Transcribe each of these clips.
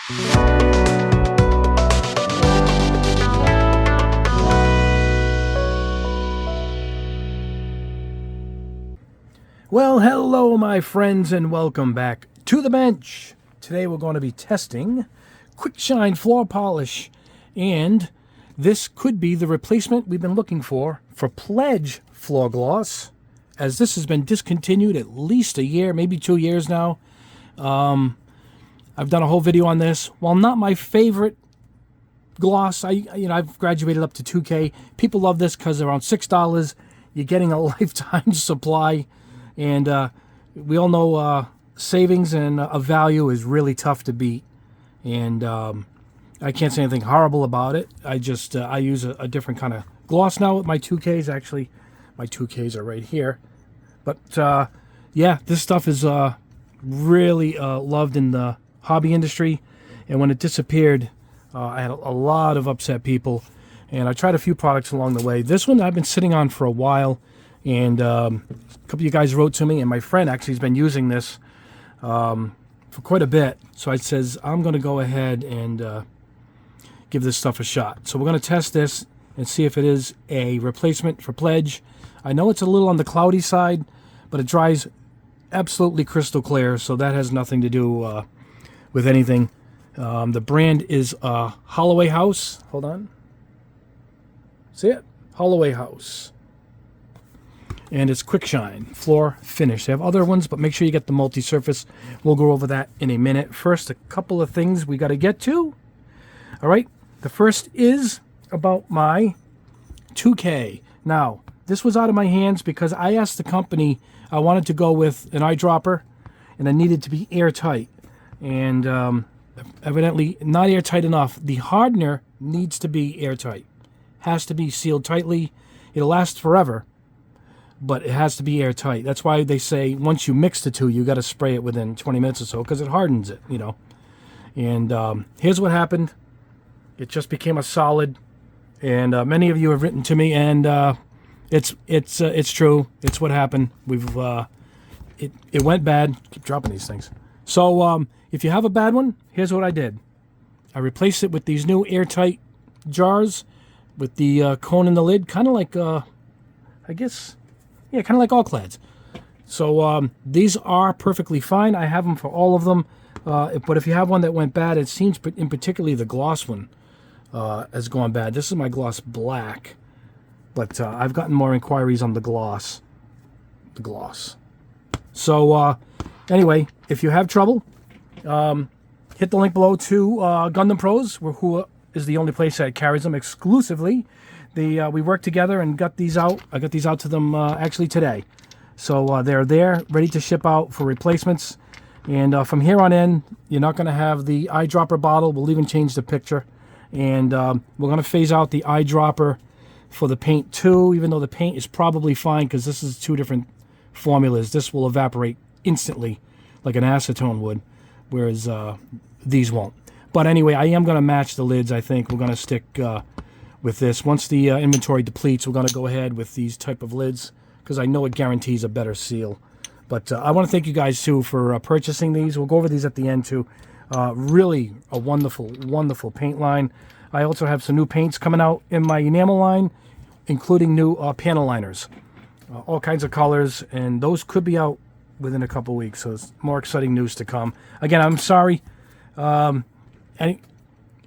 Well, hello my friends and welcome back to the bench. Today we're going to be testing Quick Shine floor polish, and this could be the replacement we've been looking for Pledge floor gloss, as this has been discontinued at least a year, maybe 2 years now. I've done a whole video on this. While not my favorite gloss, I've graduated up to 2K. People love this because they're around $6. You're getting a lifetime supply. And we all know savings and a value is really tough to beat. And I can't say anything horrible about it. I use a different kind of gloss now with my 2Ks. Actually, my 2Ks are right here. But yeah, this stuff is really loved in the hobby industry. And when it disappeared, I had a lot of upset people. And I tried a few products along the way. This one I've been sitting on for a while. And a couple of you guys wrote to me, and my friend actually has been using this for quite a bit. So I says, I'm going to go ahead and give this stuff a shot. So we're going to test this and see if it is a replacement for Pledge. I know it's a little on the cloudy side, but it dries absolutely crystal clear, so that has nothing to do with anything. The brand is Holloway House. Hold on. See it? Holloway House. And it's Quick Shine floor finish. They have other ones, but make sure you get the multi-surface. We'll go over that in a minute. First, a couple of things we got to get to. All right, the first is about my 2K. Now, this was out of my hands because I asked the company, I wanted to go with an eyedropper, and I needed to be airtight. And evidently not airtight enough. The hardener needs to be airtight. Has to be sealed tightly. It'll last forever, but it has to be airtight. That's why they say once you mix the two, you got to spray it within 20 minutes or so because it hardens it, you know. And here's what happened. It just became a solid. And many of you have written to me, and it's true. It's what happened. It went bad. Keep dropping these things. So if you have a bad one, here's what I did. I replaced it with these new airtight jars with the cone in the lid, kind of like I guess. Yeah, kind of like All-Clads. So these are perfectly fine. I have them for all of them. But if you have one that went bad, it seems in particularly the gloss one has gone bad. This is my gloss black. But I've gotten more inquiries on the gloss. So anyway, if you have trouble, hit the link below to Gundam Pros, who is the only place that carries them exclusively. We worked together and got these out. I got these out to them actually today. So they're there, ready to ship out for replacements. And from here on in, you're not going to have the eyedropper bottle. We'll even change the picture. And we're going to phase out the eyedropper for the paint too, even though the paint is probably fine because this is two different formulas. This will evaporate instantly like an acetone would, whereas these won't. But anyway, I am going to match the lids. I think we're going to stick with this. Once the inventory depletes, we're going to go ahead with these type of lids because I know it guarantees a better seal. But I want to thank you guys too for purchasing these. We'll go over these at the end too. Really a wonderful, wonderful paint line. I also have some new paints coming out in my enamel line, including new panel liners. All kinds of colors, and those could be out within a couple weeks, so it's more exciting news to come. Again, I'm sorry. When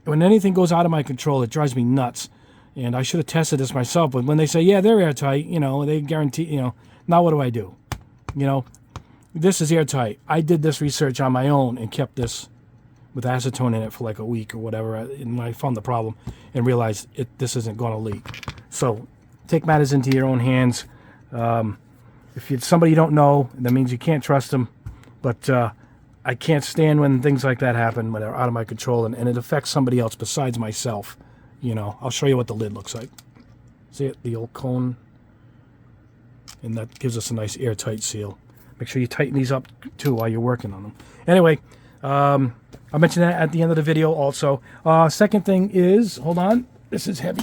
anything goes out of my control, it drives me nuts. And I should have tested this myself, but when they say, yeah, they're airtight, you know, they guarantee, you know, now what do? You know, this is airtight. I did this research on my own and kept this with acetone in it for like a week or whatever, and I found the problem and realized this isn't going to leak. So take matters into your own hands. If it's somebody you don't know, that means you can't trust them. But I can't stand when things like that happen, when they're out of my control, and it affects somebody else besides myself. You know, I'll show you what the lid looks like. See it? The old cone. And that gives us a nice airtight seal. Make sure you tighten these up, too, while you're working on them. Anyway, I'll mention that at the end of the video also. Second thing is, hold on. This is heavy.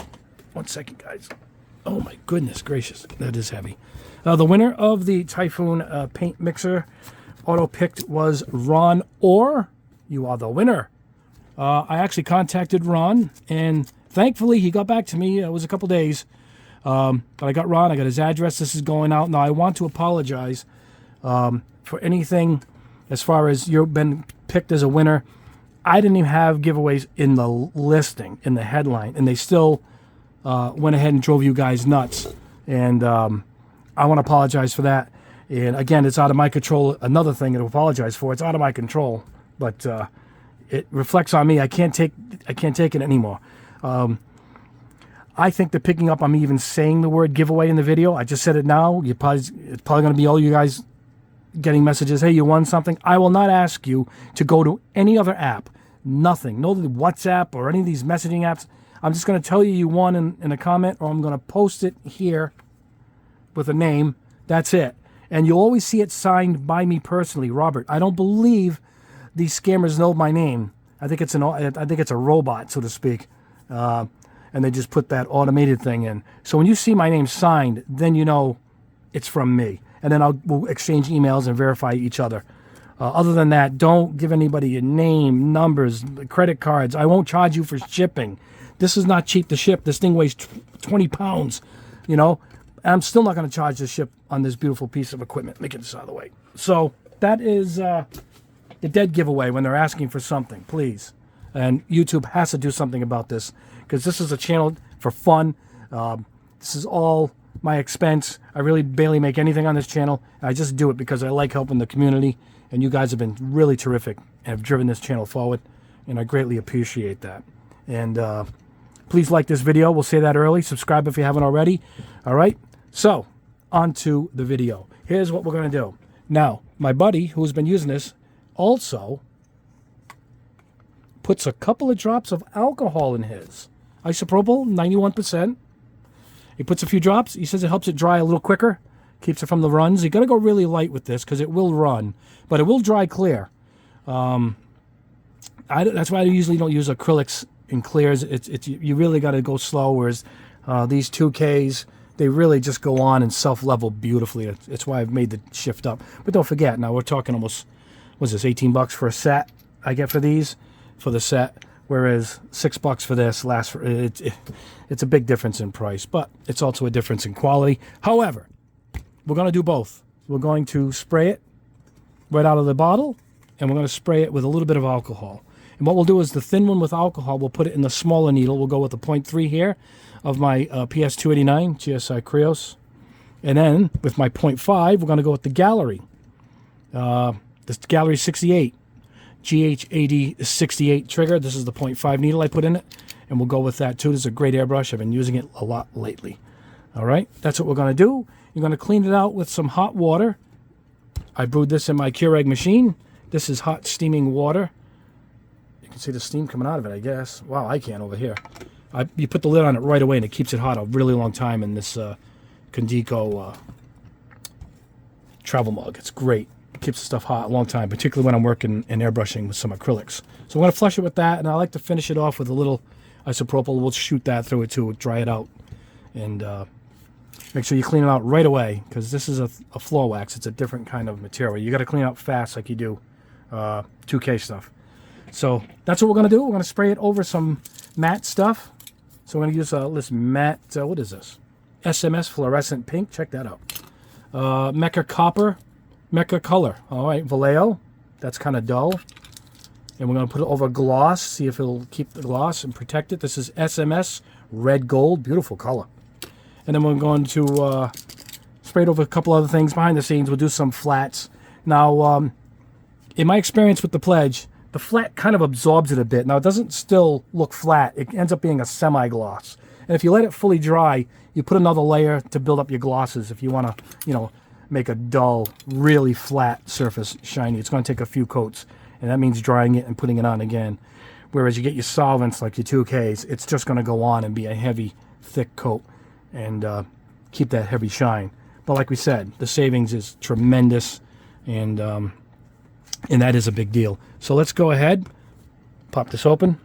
1 second, guys. Oh, my goodness gracious. That is heavy. The winner of the Typhoon paint mixer auto-picked was Ron Orr. You are the winner. I actually contacted Ron, and thankfully he got back to me. It was a couple days. But I got Ron, I got his address. This is going out. Now, I want to apologize for anything as far as you've been picked as a winner. I didn't even have giveaways in the listing, in the headline, and they still went ahead and drove you guys nuts. And I want to apologize for that. And again, it's out of my control. Another thing to apologize for, it's out of my control. But it reflects on me. I can't take it anymore. I think they're picking up on me even saying the word giveaway in the video. I just said it now. It's probably going to be all you guys getting messages, hey, you won something. I will not ask you to go to any other app. Nothing. No WhatsApp or any of these messaging apps. I'm just going to tell you won in a comment, or I'm going to post it here with a name. That's it. And you'll always see it signed by me personally, Robert. I don't believe these scammers know my name. I think it's a robot, so to speak. And they just put that automated thing in. So when you see my name signed, then you know it's from me. And then we'll exchange emails and verify each other. Other than that, don't give anybody your name, numbers, credit cards. I won't charge you for shipping. This is not cheap to ship. This thing weighs 20 pounds, you know. I'm still not going to charge to ship on this beautiful piece of equipment. Let me get this out of the way. So that is the dead giveaway when they're asking for something, please. And YouTube has to do something about this, because this is a channel for fun. This is all my expense. I really barely make anything on this channel. I just do it because I like helping the community, and you guys have been really terrific and have driven this channel forward, and I greatly appreciate that. And please like this video. We'll say that early. Subscribe if you haven't already. All right? So, on to the video. Here's what we're going to do. Now, my buddy who's been using this also puts a couple of drops of alcohol in his. Isopropyl, 91%. He puts a few drops. He says it helps it dry a little quicker. Keeps it from the runs. You got to go really light with this because it will run. But it will dry clear. That's why I usually don't use acrylics in clears. You really got to go slow, whereas these 2Ks, they really just go on and self-level beautifully. It's why I've made the shift up. But don't forget, now we're talking almost, what's this, 18 bucks for a set I get for these, for the set, whereas $6 for this lasts for, it's a big difference in price, but it's also a difference in quality. However, we're going to do both. We're going to spray it right out of the bottle, and we're going to spray it with a little bit of alcohol. And what we'll do is the thin one with alcohol, we'll put it in the smaller needle. We'll go with the 0.3 here of my PS289 GSI Krios. And then with my 0.5, we're going to go with the Gallery. This Gallery 68. GH80 68 trigger. This is the 0.5 needle I put in it. And we'll go with that too. This is a great airbrush. I've been using it a lot lately. All right, that's what we're going to do. You're going to clean it out with some hot water. I brewed this in my Keurig machine. This is hot steaming water. You can see the steam coming out of it, I guess. Wow, I can over here. You put the lid on it right away, and it keeps it hot a really long time in this Condico travel mug. It's great. It keeps the stuff hot a long time, particularly when I'm working and airbrushing with some acrylics. So I'm going to flush it with that, and I like to finish it off with a little isopropyl. We'll shoot that through it too, dry it out, and make sure you clean it out right away, because this is a floor wax. It's a different kind of material. You got to clean it out fast like you do 2K stuff. So that's what we're going to do. We're going to spray it over some matte stuff. So we're going to use this matte, what is this? SMS fluorescent pink. Check that out. Mecha copper, Mecha color. All right, Vallejo. That's kind of dull. And we're going to put it over gloss, see if it'll keep the gloss and protect it. This is SMS red gold, beautiful color. And then we're going to spray it over a couple other things behind the scenes. We'll do some flats. Now, in my experience with the Pledge, the flat kind of absorbs it a bit. Now, it doesn't still look flat. It ends up being a semi-gloss. And if you let it fully dry, you put another layer to build up your glosses if you want to, you know, make a dull, really flat surface shiny. It's going to take a few coats, and that means drying it and putting it on again. Whereas you get your solvents like your 2Ks, it's just going to go on and be a heavy, thick coat and keep that heavy shine. But like we said, the savings is tremendous, and that is a big deal. So let's go ahead, pop this open.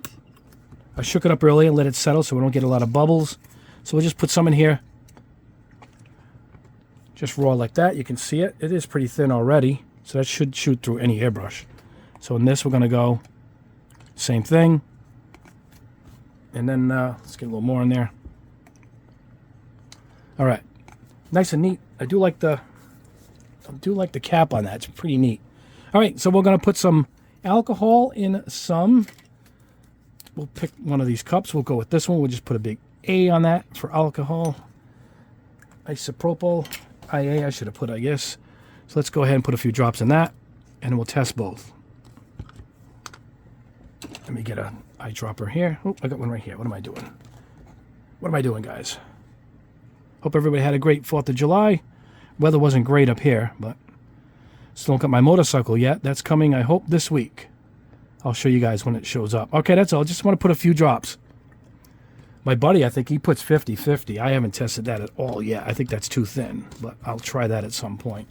I shook it up early and let it settle so we don't get a lot of bubbles. So we'll just put some in here. Just raw like that. You can see it. It is pretty thin already, so that should shoot through any airbrush. So in this, we're going to go Same thing. And then let's get a little more in there. All right, nice and neat. I do like the cap on that. It's pretty neat. All right, so we're gonna put some alcohol in some. We'll pick one of these cups. We'll go with this one. We'll just put a big A on that for alcohol. Isopropyl IA, I should have put, I guess. So let's go ahead and put a few drops in that, and we'll test both. Let me get an eyedropper here. Oh, I got one right here. What am I doing? What am I doing, guys? Hope everybody had a great 4th of July. Weather wasn't great up here, but still don't got my motorcycle yet. That's coming, I hope, this week. I'll show you guys when it shows up. Okay, that's all. Just want to put a few drops. My buddy, I think he puts 50-50. I haven't tested that at all yet. I think that's too thin, but I'll try that at some point.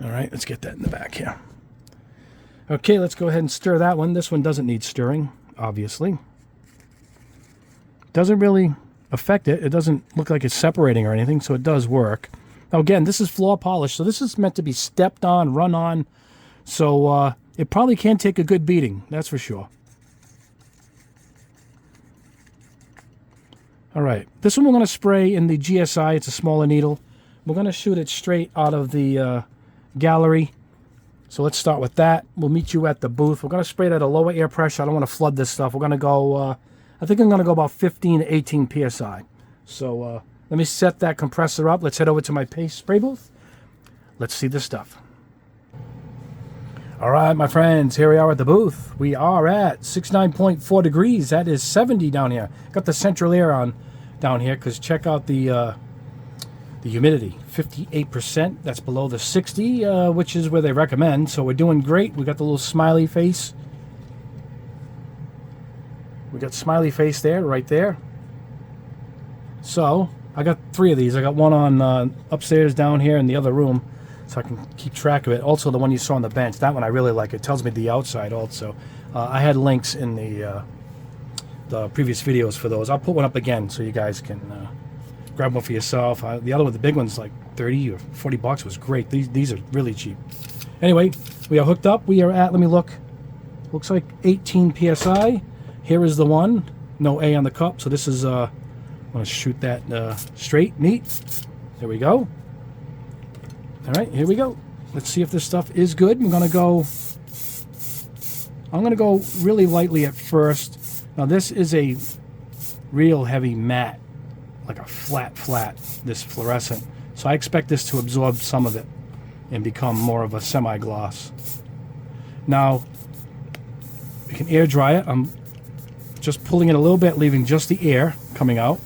All right, let's get that in the back here. Okay, let's go ahead and stir that one. This one doesn't need stirring, obviously. Doesn't really affect it. It doesn't look like it's separating or anything, so it does work. Now, again, this is floor polish, so this is meant to be stepped on, run on. So it probably can take a good beating, that's for sure. All right, this one we're going to spray in the GSI. It's a smaller needle. We're going to shoot it straight out of the gallery. So let's start with that. We'll meet you at the booth. We're going to spray it at a lower air pressure. I don't want to flood this stuff. We're going to go, I think I'm going to go about 15 to 18 PSI. So let me set that compressor up. Let's head over to my paste spray booth. Let's see this stuff. All right, my friends, here we are at the booth. We are at 69.4 degrees. That is 70 down here. Got the central air on down here because check out the humidity, 58%. That's below the 60, which is where they recommend. So we're doing great. We got the little smiley face. We got smiley face there, right there. So I got 3 of these. I got one on upstairs down here in the other room, so I can keep track of it. Also, the one you saw on the bench, that one I really like. It tells me the outside also. I had links in the previous videos for those. I'll put one up again so you guys can grab one for yourself. The other one, the big one's like 30 or 40 bucks. Was great. These are really cheap. Anyway, we are hooked up. We are at, let me look, looks like 18 PSI. Here is the one. No A on the cup, so this is, I'm going to shoot that straight, neat. There we go. All right, here we go. Let's see if this stuff is good. I'm going to go really lightly at first. Now this is a real heavy matte, like a flat, this fluorescent. So I expect this to absorb some of it and become more of a semi-gloss. Now, we can air dry it. I'm just pulling it a little bit, leaving just the air coming out.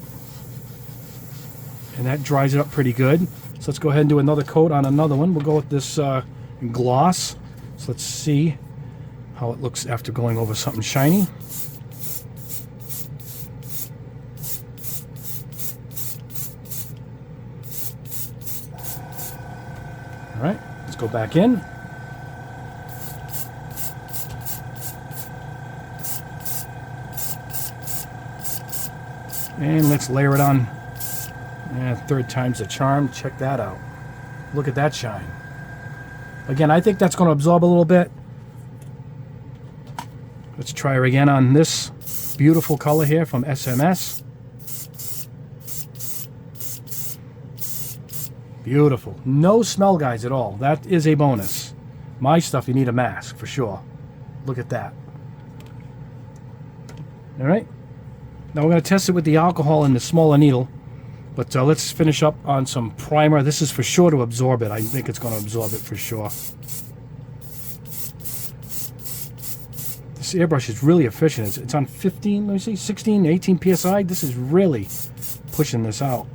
And that dries it up pretty good. So let's go ahead and do another coat on another one. We'll go with this gloss. So let's see how it looks after going over something shiny. All right, let's go back in. And let's layer it on. Yeah, 3rd time's the charm. Check that out. Look at that shine. Again, I think that's going to absorb a little bit. Let's try her again on this beautiful color here from SMS. Beautiful. No smell, guys, at all. That is a bonus. My stuff, you need a mask for sure. Look at that. All right. Now we're going to test it with the alcohol and the smaller needle. But let's finish up on some primer. This is for sure to absorb it. I think it's going to absorb it for sure. This airbrush is really efficient. It's on 15, let me see, 16, 18 PSI. This is really pushing this out.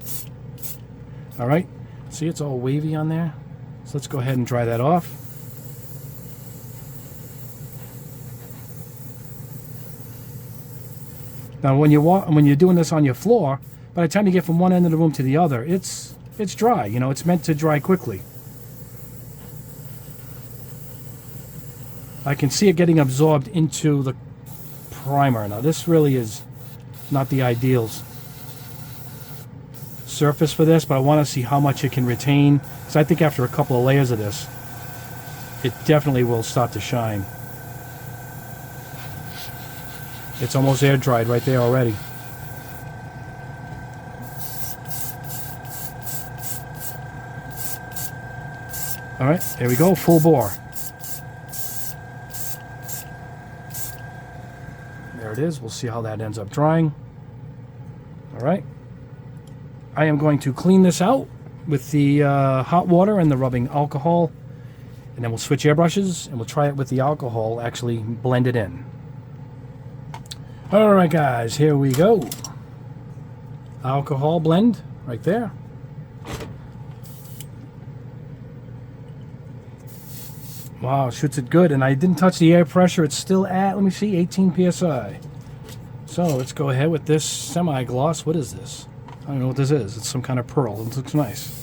All right. See, it's all wavy on there. So let's go ahead and dry that off. Now, when you're doing this on your floor, by the time you get from one end of the room to the other, it's dry. You know, it's meant to dry quickly. I can see it getting absorbed into the primer. Now, this really is not the ideal surface for this, but I want to see how much it can retain. Because I think after a couple of layers of this, it definitely will start to shine. It's almost air dried right there already. All right, here we go, full bore. There it is. We'll see how that ends up drying. All right. I am going to clean this out with the hot water and the rubbing alcohol. And then we'll switch airbrushes and we'll try it with the alcohol actually blended in. All right, guys, here we go. Alcohol blend right there. Wow, shoots it good. And I didn't touch the air pressure. It's still at, let me see, 18 psi. So let's go ahead with this semi-gloss. What is this? I don't know what this is. It's some kind of pearl. It looks nice.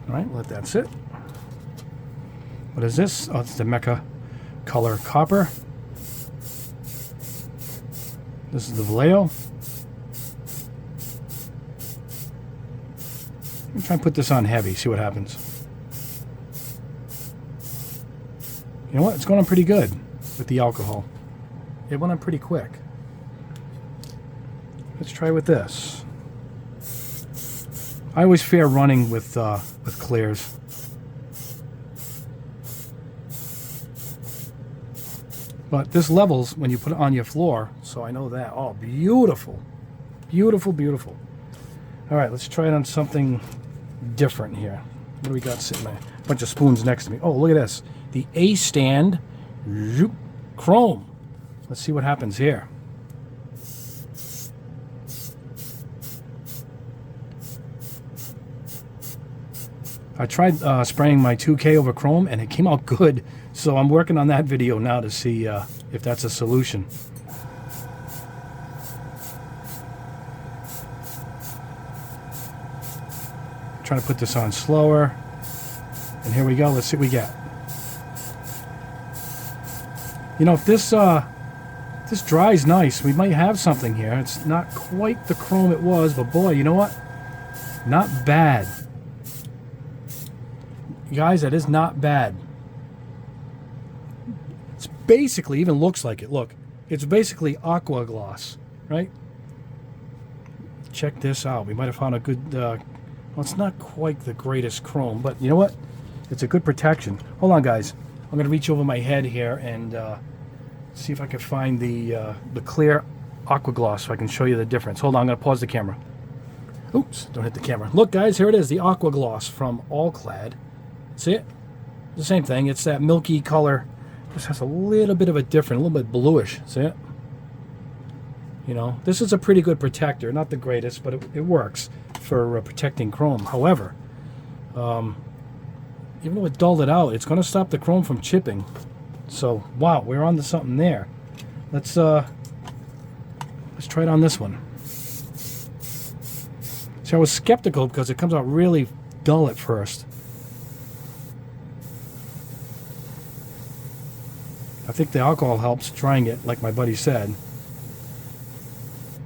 All right, let that sit. What is this? Oh, it's the Mecha color copper. This is the Vallejo. Let me try and put this on heavy, see what happens. You know what? It's going on pretty good with the alcohol. It went on pretty quick. Let's try with this. I always fear running with clears. But this levels when you put it on your floor, so I know that. Oh, beautiful. Beautiful, beautiful. All right, let's try it on something different here. What do we got sitting there? A bunch of spoons next to me. Oh, look at this. The A stand chrome. Let's see what happens here. I tried spraying my 2K over chrome and it came out good. So I'm working on that video now to see if that's a solution. I'm trying to put this on slower. And here we go. Let's see what we get. You know, if this dries nice, we might have something here. It's not quite the chrome it was, but boy, you know what? Not bad. Guys, that is not bad. It's basically, even looks like it. Look, it's basically aqua gloss, right? Check this out. We might have found a good, well, it's not quite the greatest chrome, but you know what? It's a good protection. Hold on, guys. I'm going to reach over my head here and see if I can find the clear aqua gloss so I can show you the difference. Hold on, I'm going to pause the camera. Oops, don't hit the camera. Look, guys, here it is, the aqua gloss from Allclad. See it? The same thing. It's that milky color. Just has a little bit of a different, a little bit bluish. See it? You know, this is a pretty good protector. Not the greatest, but it works for protecting chrome. However, even though it dulled it out, it's going to stop the chrome from chipping. So, wow, we're on to something there. Let's try it on this one. See, I was skeptical because it comes out really dull at first. I think the alcohol helps drying it, like my buddy said.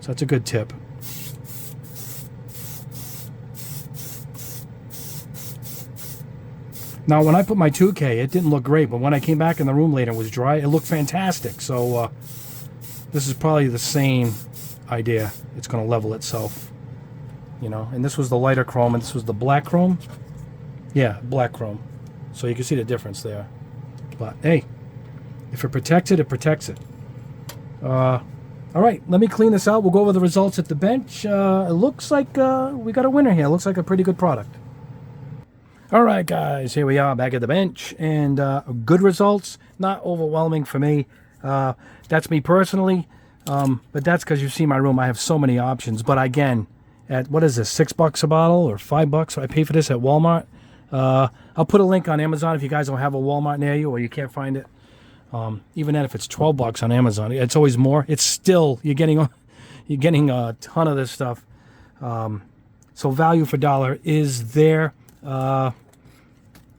So that's a good tip. Now, when I put my 2K, it didn't look great, but when I came back in the room later and it was dry, it looked fantastic. So this is probably the same idea. It's going to level itself, you know. And this was the lighter chrome, and this was the black chrome. Yeah, black chrome. So you can see the difference there. But hey, if it protects it, it protects it. All right, let me clean this out. We'll go over the results at the bench. It looks like we got a winner here. It looks like a pretty good product. All right, guys, here we are back at the bench. And good results, not overwhelming for me. That's me personally. But that's because you see my room. I have so many options. But again, at, what is this, $6 a bottle or $5? I pay for this at Walmart. I'll put a link on Amazon if you guys don't have a Walmart near you or you can't find it. Even then, if it's $12 on Amazon, it's always more. It's still, you're getting a ton of this stuff. So value for dollar is there.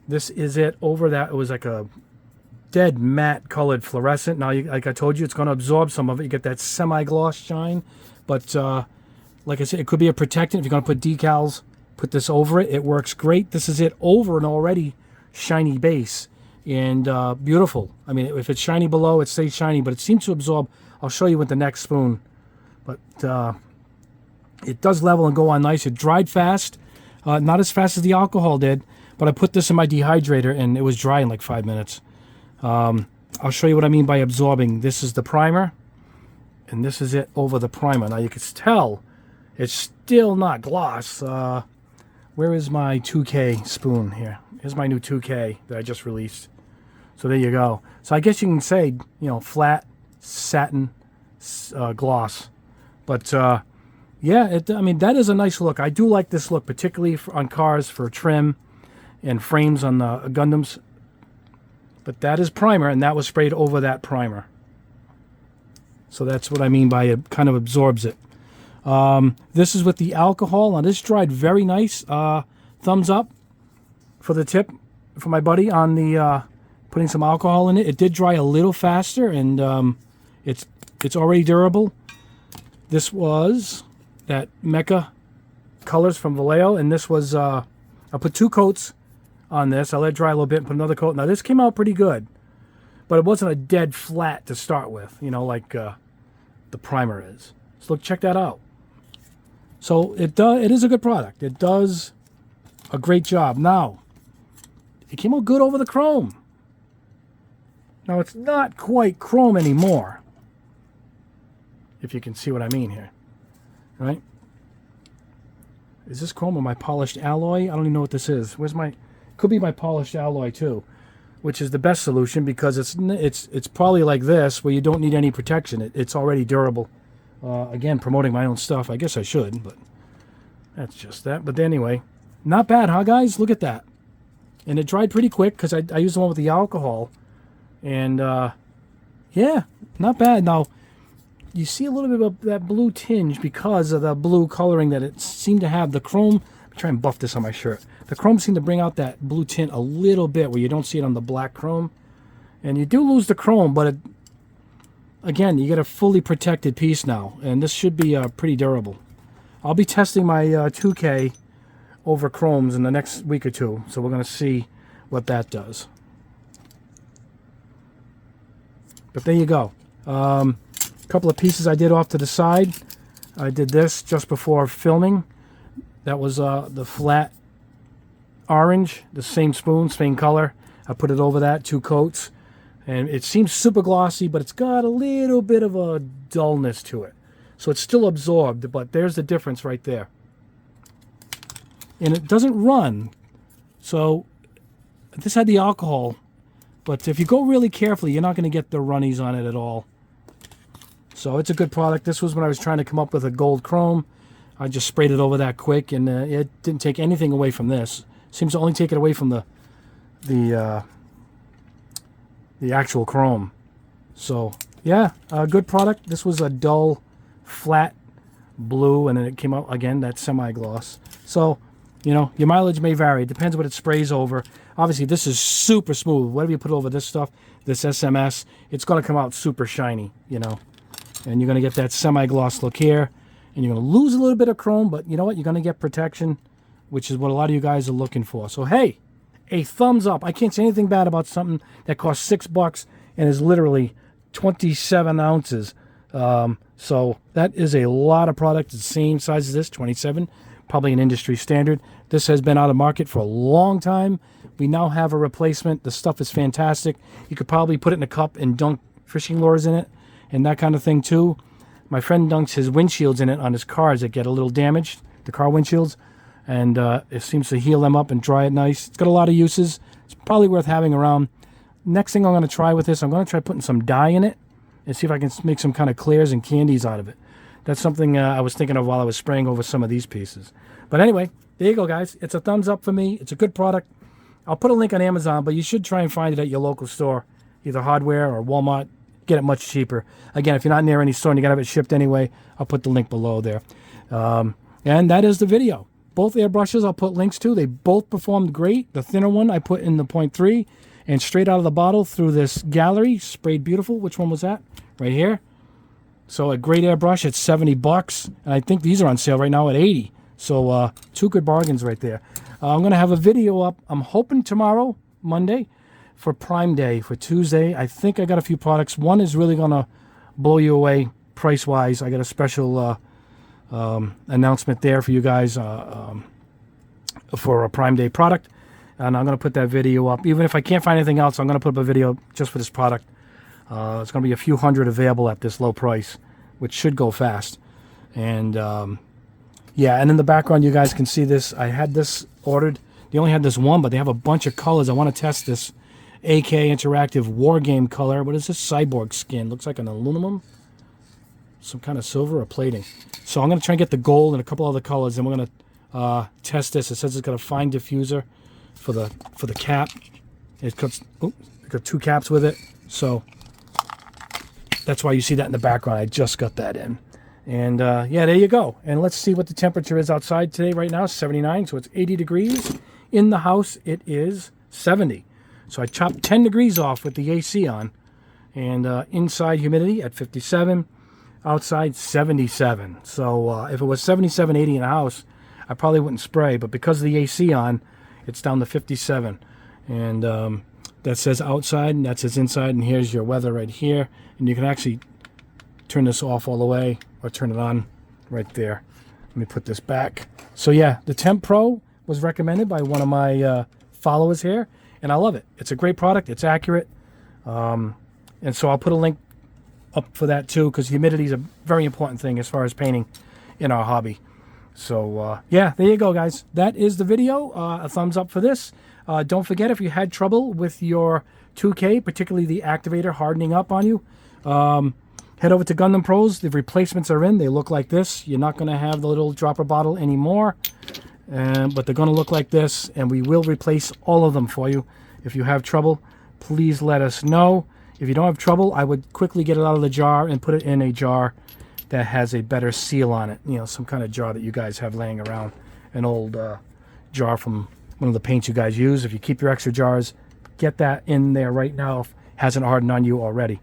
This is it. Over that, it was like a dead matte colored fluorescent. Now, like I told you, it's going to absorb some of it. You get that semi-gloss shine. But like I said, it could be a protectant if you're going to put decals. put this over it. It works great. This is it over an already shiny base, and beautiful. I mean, if it's shiny below, it stays shiny, but it seems to absorb. I'll show you with the next spoon. But it does level and go on nice. It dried fast. Not as fast as the alcohol did, but I put this in my dehydrator, and it was dry in like 5 minutes. I'll show you what I mean by absorbing. This is the primer, and this is it over the primer. Now you can tell it's still not gloss. Where is my 2K spoon here? Here's my new 2K that I just released. So there you go. So I guess you can say, you know, flat satin gloss. But yeah, I mean, that is a nice look. I do like this look, particularly on cars for trim and frames on the Gundams. But that is primer, and that was sprayed over that primer. So that's what I mean by it kind of absorbs it. This is with the alcohol. Now this dried very nice. Thumbs up for the tip for my buddy on the putting some alcohol in it. It did dry a little faster, and it's already durable. This was that Mecha colors from Vallejo, and this was I put 2 coats on this. I let it dry a little bit and put another coat. Now this came out pretty good, but it wasn't a dead flat to start with, you know, like the primer is. So look, check that out. So it is a good product. It does a great job. Now, it came out good over the chrome. Now it's not quite chrome anymore, if you can see what I mean here, right? Is this chrome or my polished alloy? I don't even know what this is. Where's my? Could be my polished alloy too, which is the best solution because it's probably like this where you don't need any protection. It's already durable. Again, promoting my own stuff. I guess I should, but that's just that. But anyway, not bad, huh, guys? Look at that. And it dried pretty quick because I used the one with the alcohol. And, yeah, not bad. Now, you see a little bit of that blue tinge because of the blue coloring that it seemed to have. The chrome, I'm trying to buff this on my shirt. The chrome seemed to bring out that blue tint a little bit where you don't see it on the black chrome. And you do lose the chrome, but again, you get a fully protected piece now. And this should be pretty durable. I'll be testing my 2K over chromes in the next week or two. So we're going to see what that does. But there you go. A couple of pieces I did off to the side. I did this just before filming. That was the flat orange, the same spoon, same color. I put it over that, 2 coats. And it seems super glossy, but it's got a little bit of a dullness to it. So it's still absorbed, but there's the difference right there. And it doesn't run. So this had the alcohol, but if you go really carefully, you're not going to get the runnies on it at all. So it's a good product. This was when I was trying to come up with a gold chrome. I just sprayed it over that quick, and it didn't take anything away from this. Seems to only take it away from the actual chrome. So yeah, a good product. This was a dull, flat blue, and then it came out again that semi-gloss. So, you know, your mileage may vary. It depends what it sprays over. Obviously, this is super smooth. Whatever you put over this stuff, this SMS, it's going to come out super shiny, you know. And you're going to get that semi-gloss look here. And you're going to lose a little bit of chrome, but you know what? You're going to get protection, which is what a lot of you guys are looking for. So, hey, a thumbs up. I can't say anything bad about something that costs $6 and is literally 27 ounces. So that is a lot of product. It's the same size as this, 27, probably an industry standard. This has been out of market for a long time. We now have a replacement. The stuff is fantastic. You could probably put it in a cup and dunk fishing lures in it and that kind of thing too. My friend dunks his windshields in it on his cars that get a little damaged, the car windshields, and it seems to heal them up and dry it nice. It's got a lot of uses. It's probably worth having around. Next thing I'm going to try with this, I'm going to try putting some dye in it and see if I can make some kind of clears and candies out of it. That's something I was thinking of while I was spraying over some of these pieces. But anyway, there you go, guys. It's a thumbs up for me. It's a good product. I'll put a link on Amazon, but you should try and find it at your local store, either hardware or Walmart. Get it much cheaper. Again, if you're not near any store and you got to have it shipped anyway, I'll put the link below there. And that is the video. Both airbrushes I'll put links to. They both performed great. The thinner one I put in the 0.3 and straight out of the bottle through this gallery. Sprayed beautiful. Which one was that? Right here. So a great airbrush at $70. And I think these are on sale right now at $80. So two good bargains right there. I'm going to have a video up, I'm hoping tomorrow, Monday, for Prime Day. For Tuesday, I think I got a few products. One is really going to blow you away price-wise. I got a special announcement there for you guys for a Prime Day product. And I'm going to put that video up. Even if I can't find anything else, I'm going to put up a video just for this product. It's going to be a few hundred available at this low price, which should go fast. And yeah, and in the background, you guys can see this. I had this ordered. They only had this one, but they have a bunch of colors. I want to test this AK Interactive War Game color. What is this? Cyborg skin. Looks like an aluminum. Some kind of silver or plating. So I'm going to try and get the gold and a couple other colors, and we're going to test this. It says it's got a fine diffuser for the cap. It's got two caps with it. So that's why you see that in the background. I just got that in. And yeah, there you go. And let's see what the temperature is outside today right now. 79, so it's 80 degrees. In the house, it is 70. So I chopped 10 degrees off with the AC on. And inside humidity at 57. Outside 77. So if it was 77, 80 in the house, I probably wouldn't spray. But because of the AC on, it's down to 57. And that says outside, and that says inside. And here's your weather right here. And you can actually turn this off all the way or turn it on right there. Let me put this back. So yeah, the Temp Pro was recommended by one of my followers here, and I love it. It's a great product. It's accurate. And so I'll put a link up for that too, because humidity is a very important thing as far as painting in our hobby. So yeah, there you go, guys. That is the video. A thumbs up for this. Don't forget, if you had trouble with your 2K, particularly the activator hardening up on you, head over to Gundam Pros. The replacements are in. They look like this. You're not going to have the little dropper bottle anymore, but they're going to look like this, and we will replace all of them for you. If you have trouble, please let us know. If you don't have trouble, I would quickly get it out of the jar and put it in a jar that has a better seal on it. You know, some kind of jar that you guys have laying around. An old jar from one of the paints you guys use. If you keep your extra jars, get that in there right now if it hasn't hardened on you already.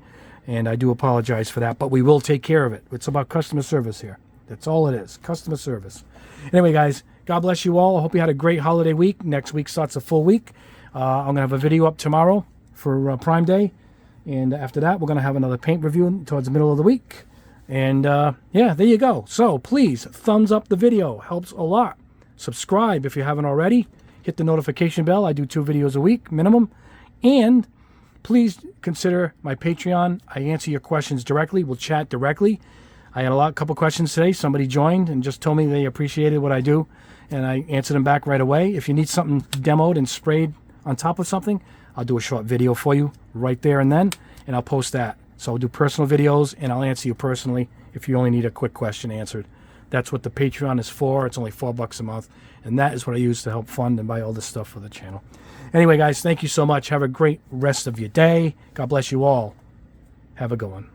And I do apologize for that, but we will take care of it. It's about customer service here. That's all it is, customer service. Anyway, guys, God bless you all. I hope you had a great holiday week. Next week starts a full week. I'm going to have a video up tomorrow for Prime Day. And after that, we're going to have another paint review towards the middle of the week. And yeah, there you go. So please, thumbs up the video. Helps a lot. Subscribe if you haven't already. Hit the notification bell. I do 2 videos a week, minimum. And please consider my Patreon. I answer your questions directly. We'll chat directly. I had a couple questions today. Somebody joined and just told me they appreciated what I do, and I answered them back right away. If you need something demoed and sprayed on top of something, I'll do a short video for you right there and then, and I'll post that. So I'll do personal videos, and I'll answer you personally if you only need a quick question answered. That's what the Patreon is for. It's only $4 a month, and that is what I use to help fund and buy all this stuff for the channel. Anyway, guys, thank you so much. Have a great rest of your day. God bless you all. Have a good one.